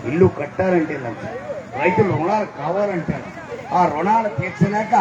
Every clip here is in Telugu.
ఇల్లు కట్టాలంటే లంచం, రైతులు రుణాలు కావాలంటారు. ఆ రుణాలు తీర్చలేక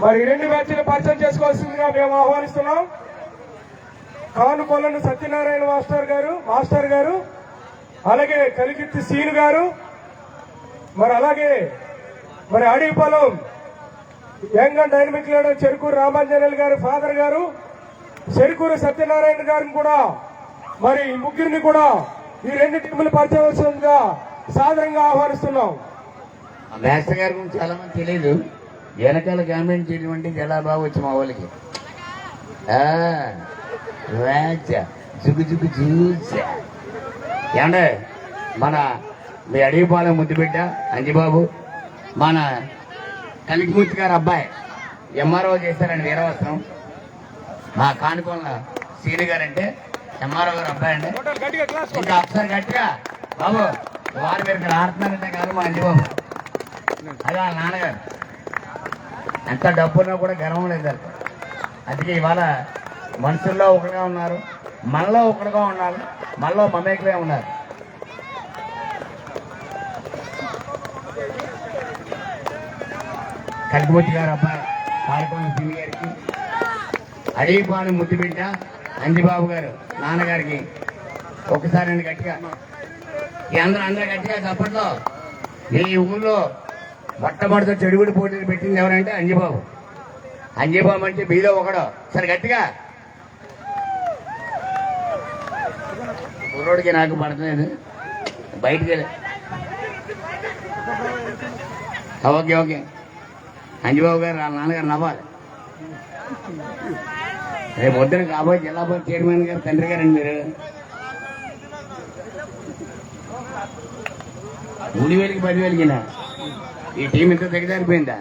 మరి ఈ రెండు బ్యాచ్లు పరిచయం చేసుకోవాల్సిందిగా మేము ఆహ్వానిస్తున్నాం. కానుకొలను సత్యనారాయణ మాస్టర్ గారు, అలాగే కలిగిత్తి సీను గారు, అలాగే Adavipalem young and dynamic leader Cherukuru Ramanjaneyulu గారు ఫాదర్ గారు, చెరుకూరు సత్యనారాయణ గారిని కూడా ఈ ముగ్గురిని కూడా ఈ రెండు టీములు పరిచయవలసిందిగా సాదరంగా ఆహ్వానిస్తున్నాం. మాస్టర్ గారి గురించి చాలా మంది తెలియదు. వెనకాల కామెంట్ చేయడం అంటే ఎలా బాగా వచ్చి మా వాళ్ళకి జుగ్గు జుగ్గు చూసా ఏమంటే మీ అడవిపాలెం ముద్దుబిడ్డ అంజిబాబు, మన కలికిమూర్తి గారు అబ్బాయి ఎంఆర్ఓ చేశారండి వీరవస్త్రం. మా కానుకొండ సీని గారు అంటే ఎంఆర్ఓ గారు అబ్బాయి అండి. ఇంకా ఒకసారి గట్టిగా బాబు వారు మీరు ఇక్కడ ఆడుతున్నారంటే కాదు మా అంజిబాబు, అదే వాళ్ళ నాన్నగారు. ఎంత డబ్బున్నా కూడా గర్వం లేదు. అందుకే ఇవాళ మనుషుల్లో ఒకటిగా ఉన్నారు, మనలో ఒకటిగా ఉన్నారు, మనలో మమేకమే ఉన్నారు. కలికిమూర్తి గారు అబ్బాయి కానుకొండ సీని గారికి, అడవిపాలెం ముద్దుబిడ్డ అంజిబాబు గారు నాన్నగారికి ఒకసారి గట్టిగా అందరూ గట్టిగా చప్పట్లో. ఈ ఊళ్ళో మొట్టమొదటి చెడుగుడి పోటీలు పెట్టింది ఎవరంటే అంజిబాబు. అంజిబాబు అంటే మీలో ఒకడు. సరే గట్టిగా ఊరోడికి నాకు పడతలేదు బయటికి వెళ్ళి. ఓకే ఓకే అంజిబాబు గారు వాళ్ళ నాన్నగారు నవ్వాలి. రేపు పొద్దున కాబోయే జిల్లా పరిషత్ చైర్మన్ గారు తండ్రి గారండి మీరు. 3,000కి 10,000కినా ఈ టీం ఇంత దిగజారిపోయిందా?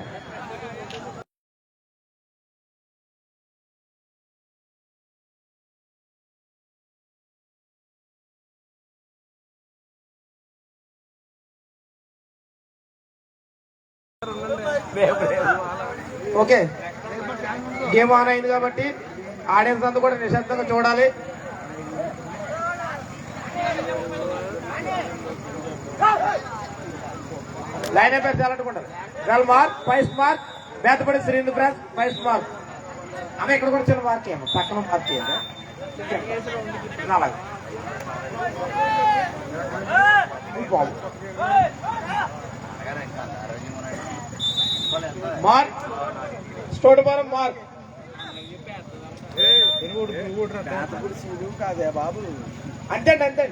ఓకే, గేమ్ ఆన్ అయింది కాబట్టి ఆడియన్స్ అంతా కూడా నిశ్శబ్దంగా చూడాలి. లైన్ అయిపోయి చాలంటుకుంటారు. 12 mark, 5 mark, Bethapudi Srinu friends 5 mark. అమ్మ ఇక్కడ కూడా చిన్న మార్క్ ఏమో పక్కన మార్క్ చేయండి. అలాగే మార్క్ స్టోటపురం మార్క్. కాదే బాబు, అంతే అంతే.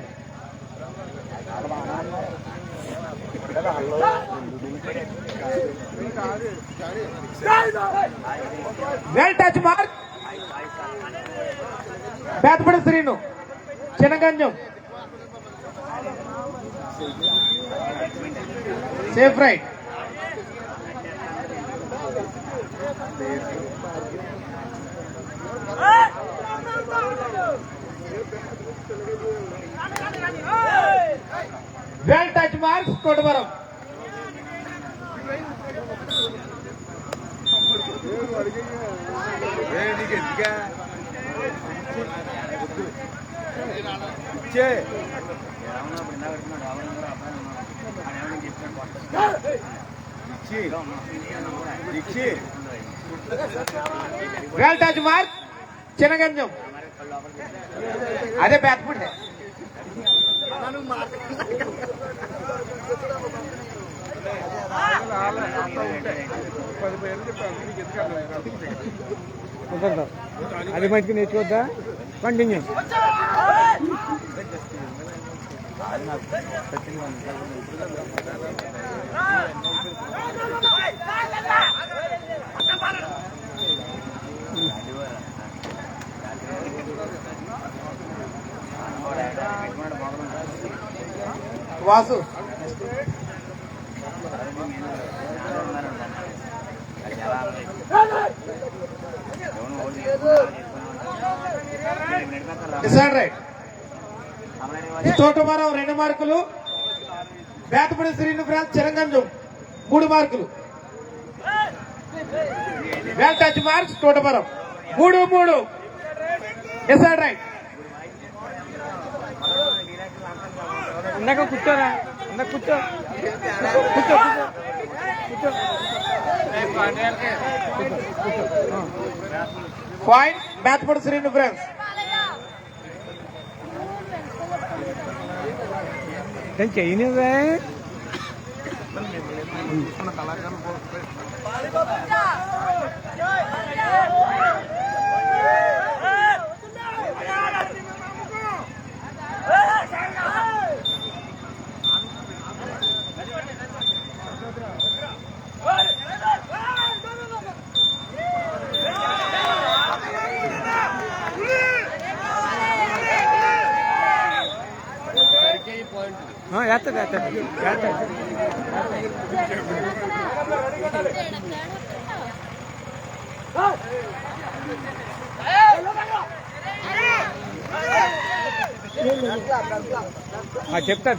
Well touch mark Bethapudi Srinu Chinnaganjam safe right. Well touch marks Thotavaram. Well touch mark Chinnaganjam. అదే బేతపడి అది మటుకు నేర్చుకోద్దా. Continue. Vasu decide right. Thotavaram 2 మార్కులు, బేతపడి శ్రీను ఫ్రాన్స్ చిరంగంజం 3 మార్కులు. Well touch marks Thotavaram 3-3. Decide right. ఇందాక కూర్చోరా, ఇందాక కూర్చో కూర్చో కూర్చో కూర్చో. Point Bethapudi Srinu friends. చేయనివే.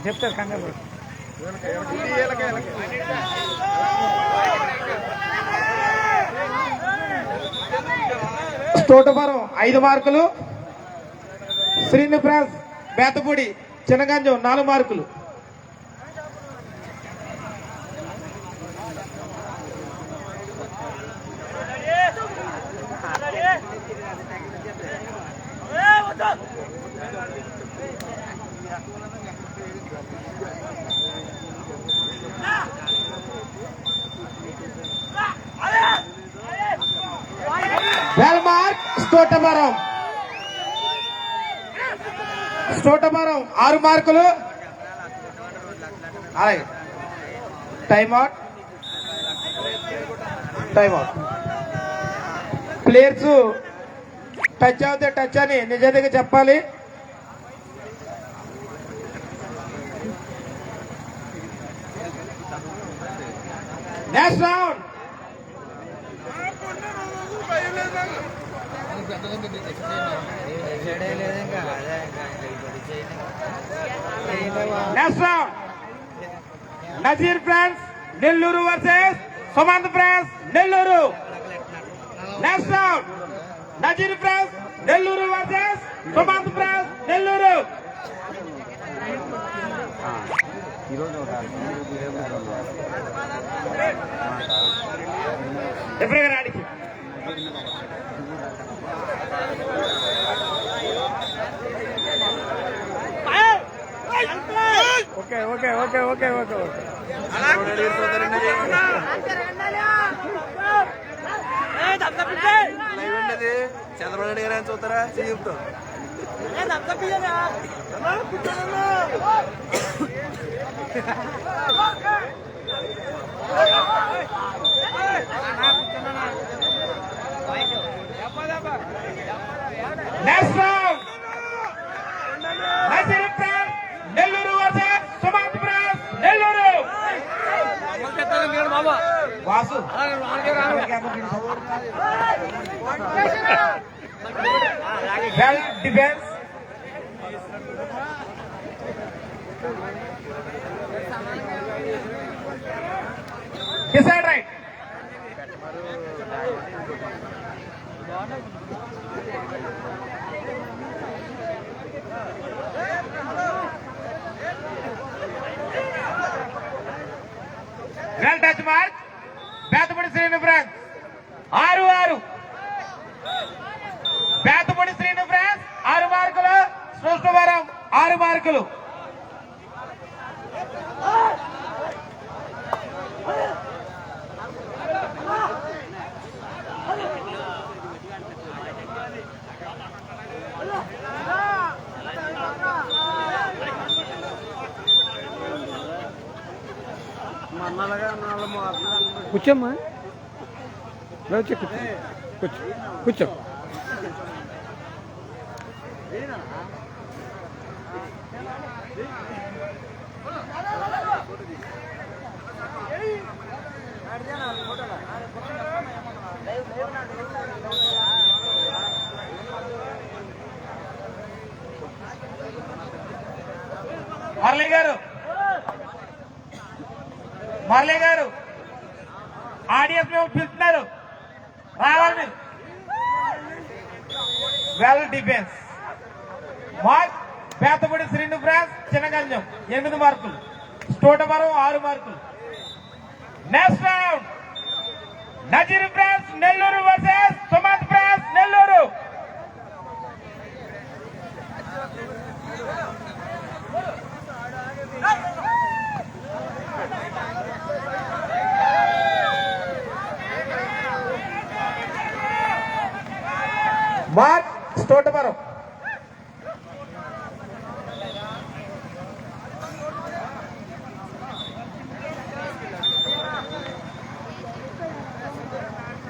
చెప్తారు కంగారు. తోటవరం 5 మార్కులు, శ్రీను ఫ్రాన్స్ బేతపూడి చిన్నగంజం 4 మార్కులు. వెల్ మార్క్ స్టోటపురం 6 మార్కులు. అలాగే టైమ్అవుట్. ప్లేయర్స్ టచ్ అవుతే టచ్ అని నిజంగా చెప్పాలి. Next round. Next round Nazir friends Nellore versus Sumanth friends Nellore. Next round Nazir friends Nellore versus Sumanth friends Nellore. Referee గారు ఆడికి okay okay okay okay okay okay Chandrababu Naidu గారు చూస్తారా చెప్తాం next round Nazeer Ibrahim Nellore versus Sumanth brothers Nellore Vasu well defence decide right well touch mark Bethapudi Srinu friends 6-6 Bethapudi Srinu France 6 మార్కులు సృష్టివరం 6 మార్కులు కూర్చోమ్మా కూర్చో కూర్చో కూర్చో మురళి గారు ఆడియన్స్ మేము పిలుస్తున్నారు రావాలి మీరు well defence mark Bethapudi Srinu friends Chinnaganjam 8 మార్కులు స్టోటవరం 6 మార్కులు next round Nazir friends Nellore versus Sumanth friends Nellore mark Thotavaram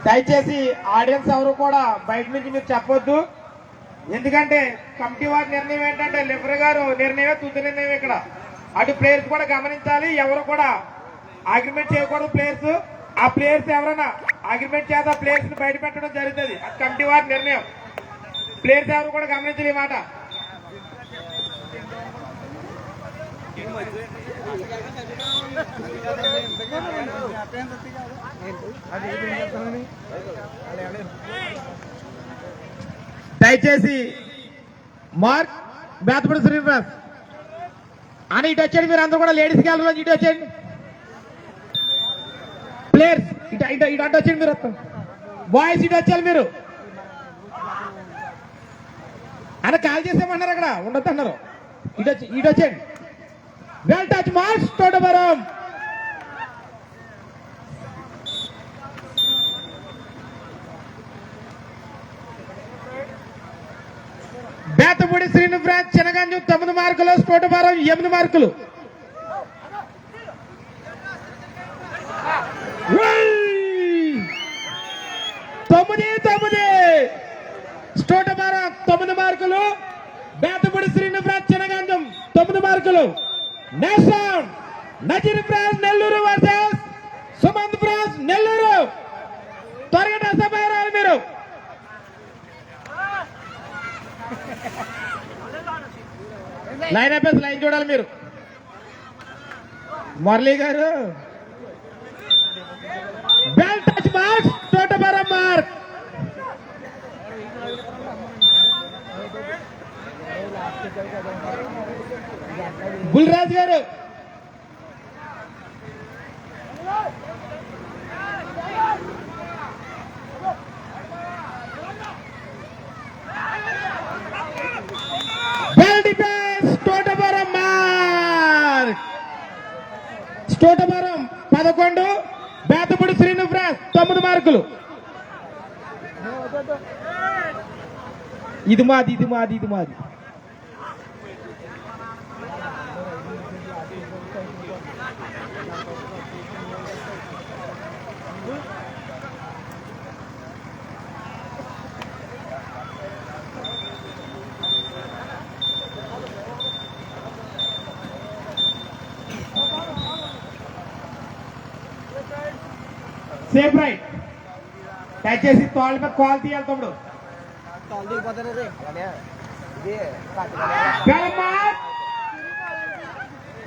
దయచేసి ఆడియన్స్ ఎవరు కూడా బయట నుంచి మీరు చెప్పొద్దు, ఎందుకంటే కమిటీ వారి నిర్ణయం ఏంటంటే లిఫర్ గారు నిర్ణయమే తుది నిర్ణయం. ఇక్కడ అటు ప్లేయర్స్ కూడా గమనించాలి, ఎవరు కూడా అగ్రిమెంట్ చేయకూడదు. ప్లేయర్స్ ఆ ప్లేయర్స్ ఎవరైనా అగ్రిమెంట్ చేత ప్లేయర్స్ ని బయట పెట్టడం జరుగుతుంది, అది కమిటీ వారి నిర్ణయం. ప్లేయర్స్ ఎవరు కూడా గమనించాలి ఈ మాట. దయచేసి మార్క్ బేతపూడి శ్రీనివాస్ అని ఇటు వచ్చేయండి. మీరు అందరూ కూడా లేడీస్ గ్యాలరీలో ఇటు వచ్చేయండి. ప్లేయర్స్ ఇటు ఇటు ఇటు అటు వచ్చేయండి. మీరు బాయ్స్ ఇటు వచ్చేయాలి. మీరు అని కాల్ చేసేమన్నారు, అక్కడ ఉండొద్దు అన్నారు. ఇటు వచ్చేయండి. Well touch marks Thotavaram. Bethapudi Srinu friends Chinnaganjam 9 మార్కులు, తోటవరం 8 మార్కులు. స్టోటవరం 9 మార్కులు, బేతపూడి శ్రీను ఫ్రాన్స్ చిన్నగంజం 9 మార్కులు. Next round Nazir friends Nellore versus Sumanth friends Nellore. త్వరగా సభారాలు మీరు. లైన్ అయిపోయి లైన్ చూడాలి మీరు. మురళి గారు well touch mark Thotavaram mark. Bulraj గారు స్టోటవరం 11, బేతపూడి శ్రీనివాస్ 9 మార్కులు. ఇది మాది. Safe right. దయచేసి తోళ్ళ మీద కాల్ తీయాలి తమ్ముడు.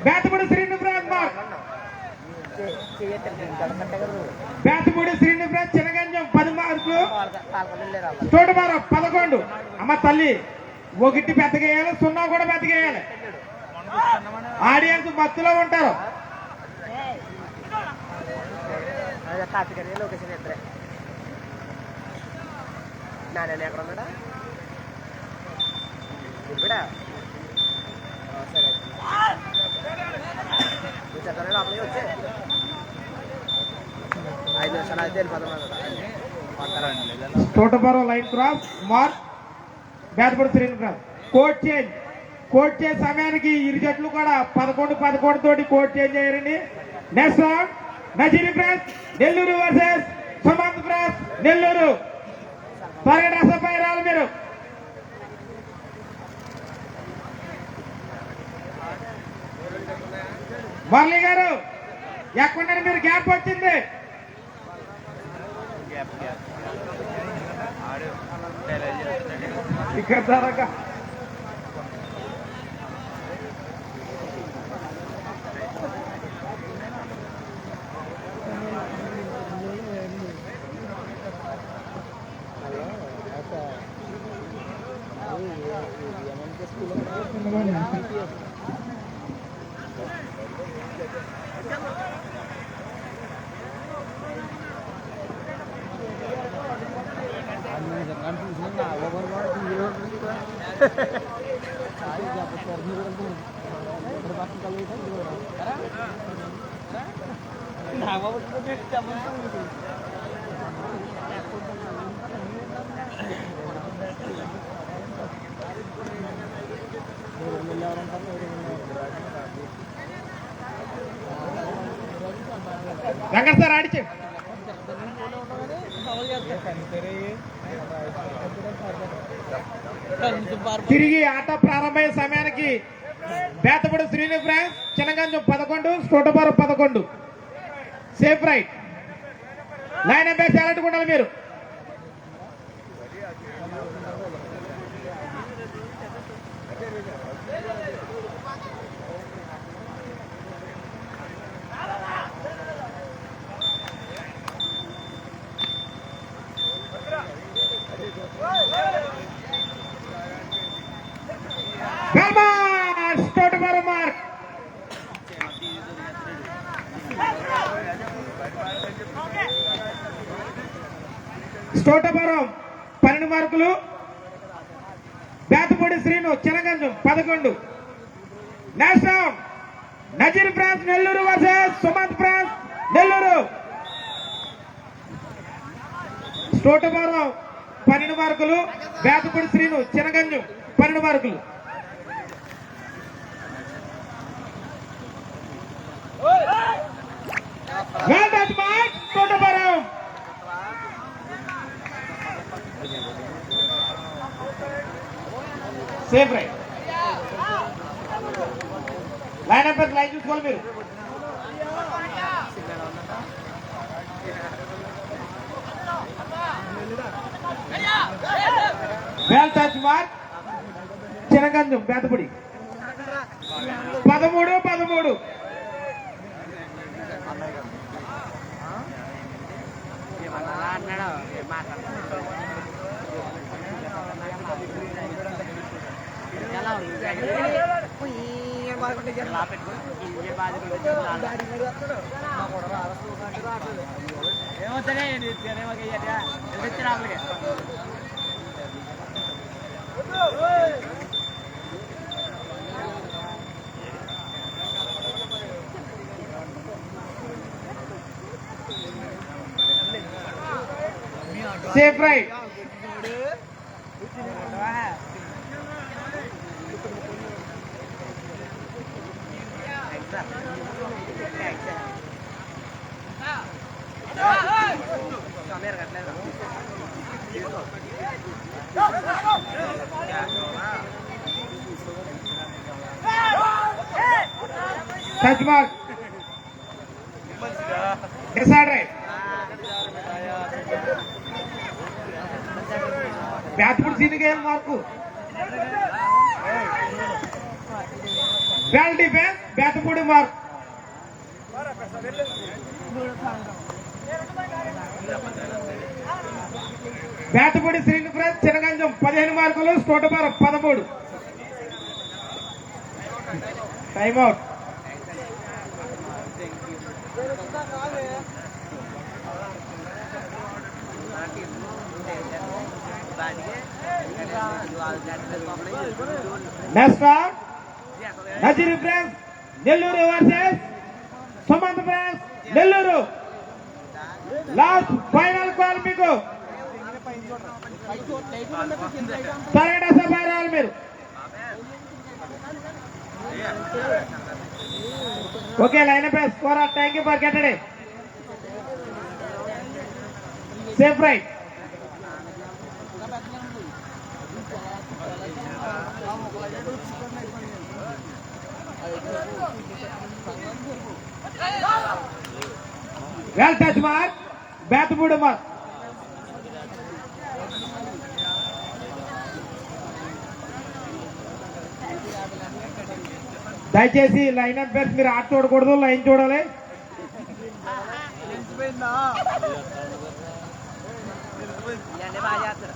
బేతపూడి శ్రీనివాస్ మార్క్. బేతపూడి శ్రీనివాస్ చినగంజం 10 మార్కులు. స్టోటవరం 11. అమ్మ తల్లి 1 పెద్దగేయాలి, 0 కూడా పెద్దగేయాలి. ఆడియన్స్ మత్తులో ఉంటారు. లొకేషన్ ఇద్దరే నాన్న ఎక్కడ ఉన్నాడా ఇప్పుడా సరే చెప్పండి లోపలికి వచ్చే 5 నిమిషాలు అయితే వెళ్ళిపోతున్నాడు. Thotavaram line cross mark. Bethapudi Srinivas court change సమయానికి ఇరు జట్లు కూడా 11 తోటి కోట్ చేంజ్ అయ్యారండి. Next round Nazir friends Nellore versus Sumanth friends Nellore. త్వరగా రసపై రాలి మీరు. మురళి గారు ఎక్కడున్నారు మీరు? గ్యాప్ వచ్చింది. ఇక్కడ త్వరగా వెంకట సార్ ఆడిచే. తిరిగి ఆట ప్రారంభమయ్యే సమయానికి Bethapudi Srinivas Chinaganjam 11, Thotavaram 11. Safe right. Line umpire select ఉండాలి మీరు. స్టోటవరం మార్క్. స్టోటవరం 12 మార్కులు. Bethapudi Srinu Chinaganjam 11. Next round Nazir friends Nellore versus Sumanth friends Nellore. Thotavaram 12 మార్కులు. బేతపూడి శ్రీను చినగంజం 12 మార్కులు. Thotavaram safe right. Line up line చూసుకోవాలి మీరు. Well touch mark. Chinaganjam Bethapudi 13. Safe right. Sameer కట్టలేదు touch mark. Decide right. Bethapudi సీనికే mark. Well defence బ్యాట్పుడి mark. Bethapudi Srinivas Chinaganjam 15 మార్కులు, Thotapuram 13. Time out. Next Nazir friends Nellore versus Sumanth friends Nellore. Last final call మీకు. తరగడ సభ రావాలి మీరు. Okay line up score. Thank you for getting. Safe right. Well touch mark. Bethapudi mark. దయచేసి లైన్ అప్ బెస్ట్ మీరు ఆట చూడకూడదు, లైన్ చూడాలి. ఇవన్నీ బాగా చేస్తారు.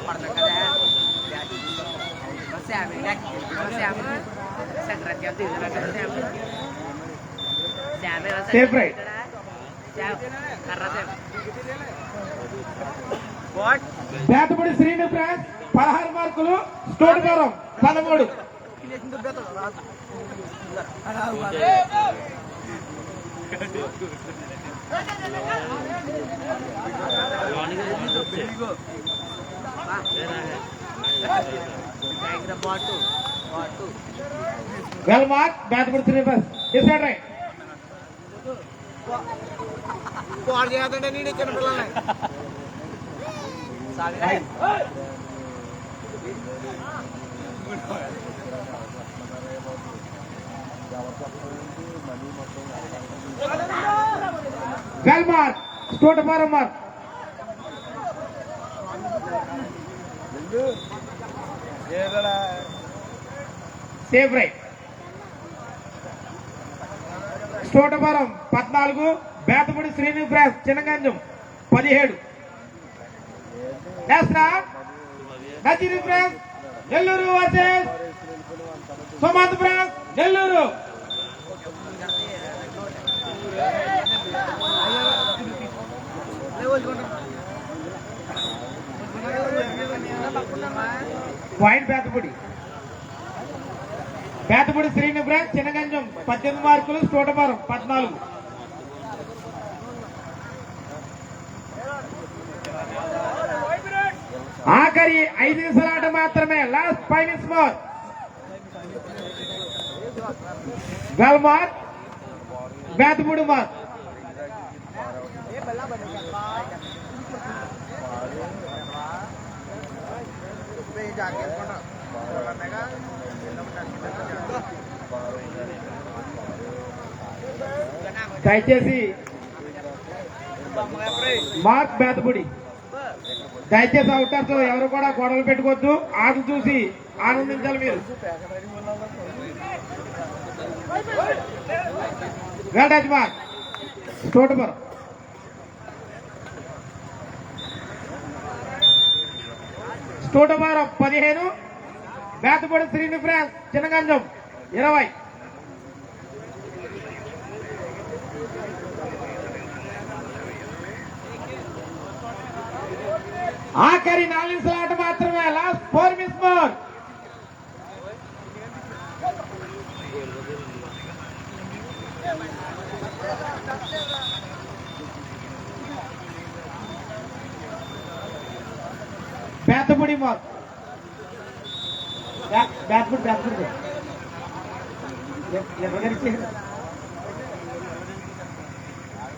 పడతాం కదా సేఫ్ రైట్. బ్యాట్పుడి శ్రీనివాస్ 16 మార్కులు, Thotapuram 13. Well mark. Bethapudi Srinivas decide right. కోడ చేస్తుంటే నేను చిన్న పిల్లల్ని well mark. Thotapuram mark. Safe right. Thotapuram 14, Bethapudi Srinivas Chinaganjam 17. Next Nazir friends Nellore versus Sumanth friends Nellore. Point Bethapudi. Bethapudi Srinivas Chinaganjam 18 మార్కులు, స్టోటపురం 14. ఆఖరి 5 నిమిషాల ఆట మాత్రమే. Last 5 minutes more. Well mark. Bethapudi mark. దయచేసి మార్క్ బ్యాట్పుడి. దయచేసి అవుటర్స్ ఎవరు కూడా గొడవలు పెట్టుకోవద్దు. ఆటలు చూసి ఆనందించాలి మీరు. Well touch mark. Thotapuram. Thotapuram 15, Bethapudi Srinivas Chinaganjam 20. ఆఖరి 4 నిమిషాల ఆట మాత్రమే. Last 4 mins more. Bethapudi more. Bethapudi ఎవరికి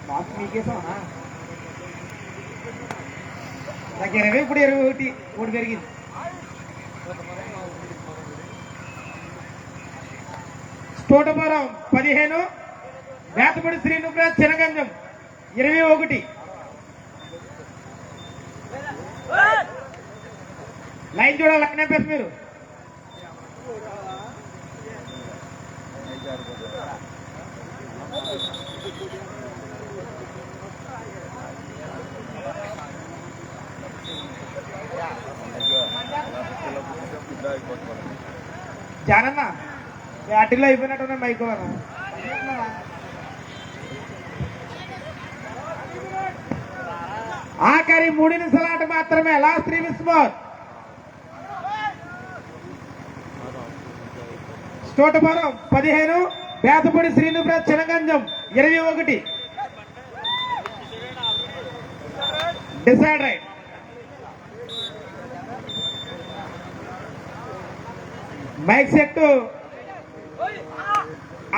బాక్స్ మీకేసామా? నాకు 20, ఇప్పుడు 21 ఒకటి పెరిగింది. తోటపురం 15, బేతపూడి శ్రీనుప్రాజ్ చినగంజం 21. లైన్ చూడాలి, లైన్ అయిపోయింది మీరు. జానన్న బ్యాటరీలో అయిపోయినట్టున్నా మైకు ఆఖరి 3 నిమిషాల ఆట మాత్రమే. Last 3 mins more. Thotapuram 15, Bethapudi Srinu friends Chinaganjam 21. Decide right. Mike set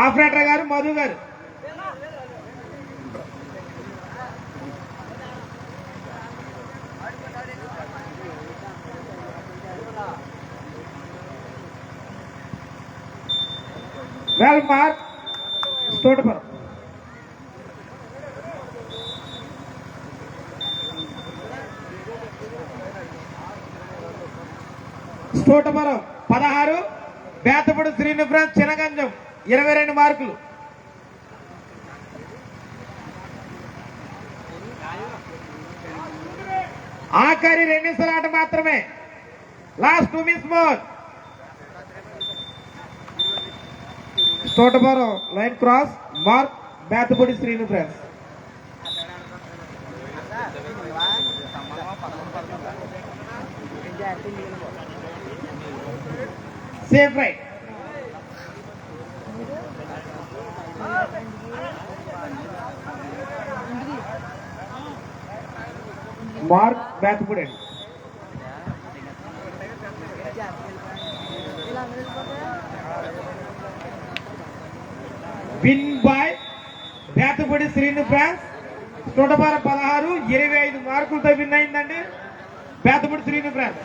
operator గారు మధు గారు. Well mark Thotapuram. తోటపురం 16, బేతపూడి శ్రీనుప్రాజ్ చినగంజం 22 మార్కులు. ఆఖరి 2 నిమిషాల ఆట మాత్రమే. Last 2 mins more. Thotapuram line cross. Mark Bethapudi Srinu friends. Safe right. Mark Bethapudi అండి. Win by Bethapudi Srinu friends. తోటపురం 16, 25 మార్కులతో విన్ అయిందండి బేతపూడి శ్రీనుప్రాజ్.